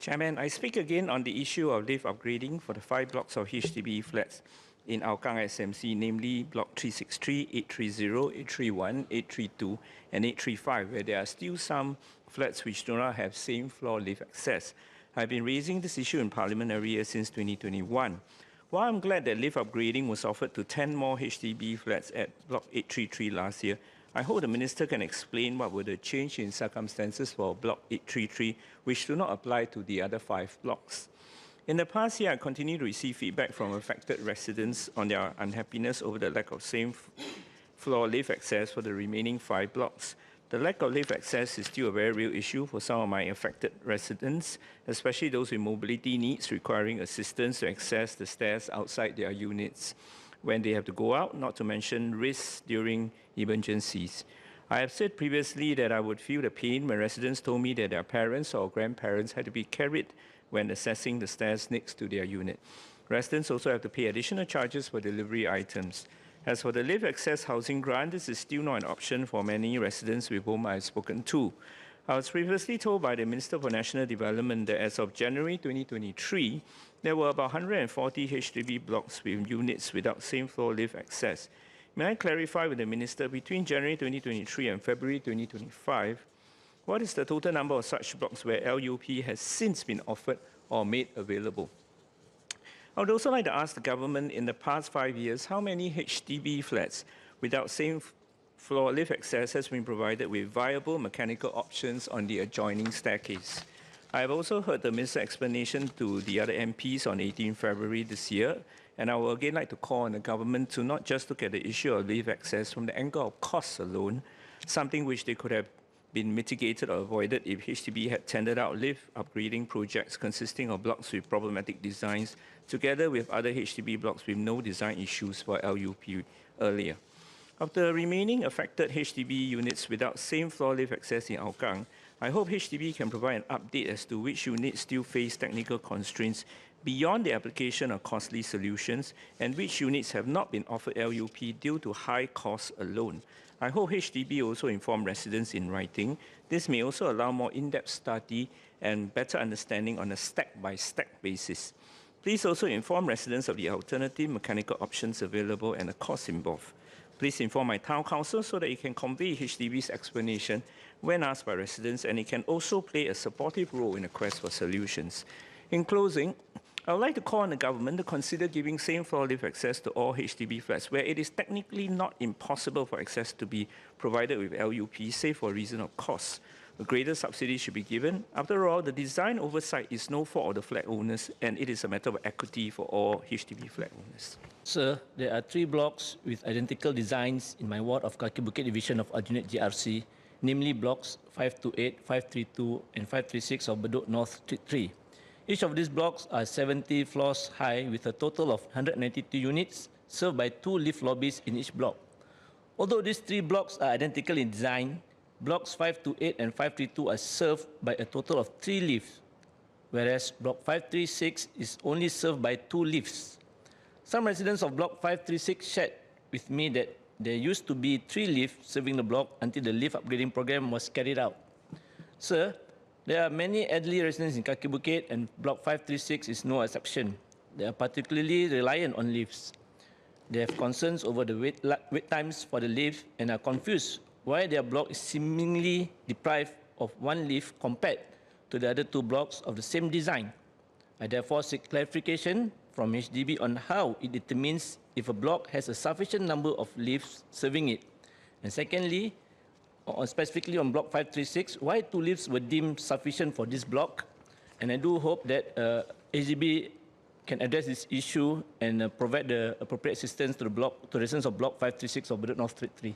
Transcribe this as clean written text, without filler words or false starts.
Chairman, I speak again on the issue of lift upgrading for the 5 blocks of HDB flats in Hougang SMC, namely Block 363, 830, 831, 832, and 835, where there are still some flats which do not have same floor lift access. I've been raising this issue in Parliament every year since 2021. While I'm glad that lift upgrading was offered to 10 more HDB flats at Block 833 last year, I hope the Minister can explain what were the change in circumstances for Block 833, which do not apply to the other 5 blocks. In the past year, I continue to receive feedback from affected residents on their unhappiness over the lack of same-floor lift access for the remaining 5 blocks. The lack of lift access is still a very real issue for some of my affected residents, especially those with mobility needs requiring assistance to access the stairs outside their units when they have to go out, not to mention risks during emergencies. I have said previously that I would feel the pain when residents told me that their parents or grandparents had to be carried when accessing the stairs next to their unit. Residents also have to pay additional charges for delivery items. As for the lift access housing grant, this is still not an option for many residents with whom I have spoken to. I was previously told by the Minister for National Development that as of January 2023, there were about 140 HDB blocks with units without same-floor lift access. May I clarify with the Minister, between January 2023 and February 2025, what is the total number of such blocks where LUP has since been offered or made available? I would also like to ask the government, in the past 5 years, how many HDB flats without same-floor lift access has been provided with viable mechanical options on the adjoining staircase? I have also heard the Minister's explanation to the other MPs on 18 February this year, and I would again like to call on the government to not just look at the issue of lift access from the angle of costs alone, something which they could have been mitigated or avoided if HDB had tendered out lift upgrading projects consisting of blocks with problematic designs, together with other HDB blocks with no design issues for LUP earlier. Of the remaining affected HDB units without same-floor lift access in Hougang, I hope HDB can provide an update as to which units still face technical constraints beyond the application of costly solutions and which units have not been offered LUP due to high costs alone. I hope HDB also inform residents in writing. This may also allow more in-depth study and better understanding on a step-by-step basis. Please also inform residents of the alternative mechanical options available and the costs involved. Please inform my town council so that it can convey HDB's explanation when asked by residents, and it can also play a supportive role in the quest for solutions. In closing, I would like to call on the government to consider giving same-floor lift access to all HDB flats where it is technically not impossible for access to be provided with LUP, save for a reason of cost. A greater subsidy should be given. After all, the design oversight is no fault of the flat owners, and it is a matter of equity for all HDB flat owners. Sir, there are 3 blocks with identical designs in my ward of Kaki Bukit division of Aljunied GRC, namely blocks 528, 532, and 536 of Bedok North Street 3. Each of these blocks are 70 floors high with a total of 192 units served by 2 lift lobbies in each block. Although these 3 blocks are identical in design, blocks 528 and 532 are served by a total of 3 lifts, whereas block 536 is only served by 2 lifts. Some residents of block 536 shared with me that there used to be 3 lifts serving the block until the lift upgrading program was carried out. Sir, there are many elderly residents in Kaki Bukit, and block 536 is no exception. They are particularly reliant on lifts. They have concerns over the wait times for the lift and are confused why their block is seemingly deprived of 1 lift compared to the other 2 blocks of the same design. I therefore seek clarification from HDB on how it determines if a block has a sufficient number of lifts serving it. And secondly, specifically on block 536, why 2 lifts were deemed sufficient for this block? And I do hope that HDB can address this issue and provide the appropriate assistance to the residents of block 536 of Bedok North Street 3.